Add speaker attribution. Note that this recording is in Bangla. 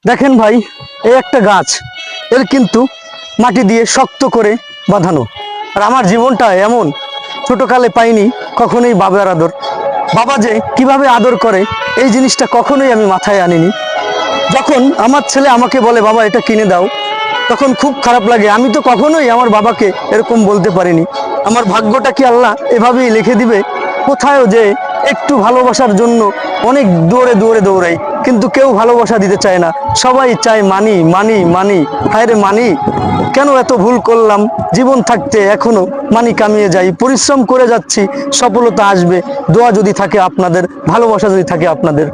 Speaker 1: দেখেন ভাই, এই একটা গাছ, এর কিন্তু মাটি দিয়ে শক্ত করে বাঁধানো। আর আমার জীবনটা এমন, ছোটকালে পাইনি কখনোই বাবার আদর। বাবা যে কিভাবে আদর করে এই জিনিসটা কখনোই আমি মাথায় আনিনি। যখন আমার ছেলে আমাকে বলে বাবা এটা কিনে দাও, তখন খুব খারাপ লাগে। আমি তো কখনোই আমার বাবাকে এরকম বলতে পারিনি। আমার ভাগ্যটা কি আল্লাহ এভাবেই লিখে দিবে? কোথায়ও যে একটু ভালোবাসার জন্য অনেক দৌড়ে দৌড়ে দৌড়াই, কিন্তু কেউ ভালোবাসা দিতে চায় না। সবাই চায় মানি মানি মানি। হায় রে মানি, কেন এত ভুল করলাম? জীবন থাকতে এখনো মানি কামিয়ে যাই, পরিশ্রম করে যাচ্ছি, সফলতা আসবে। দোয়া যদি থাকে আপনাদের, ভালোবাসা যদি থাকে আপনাদের।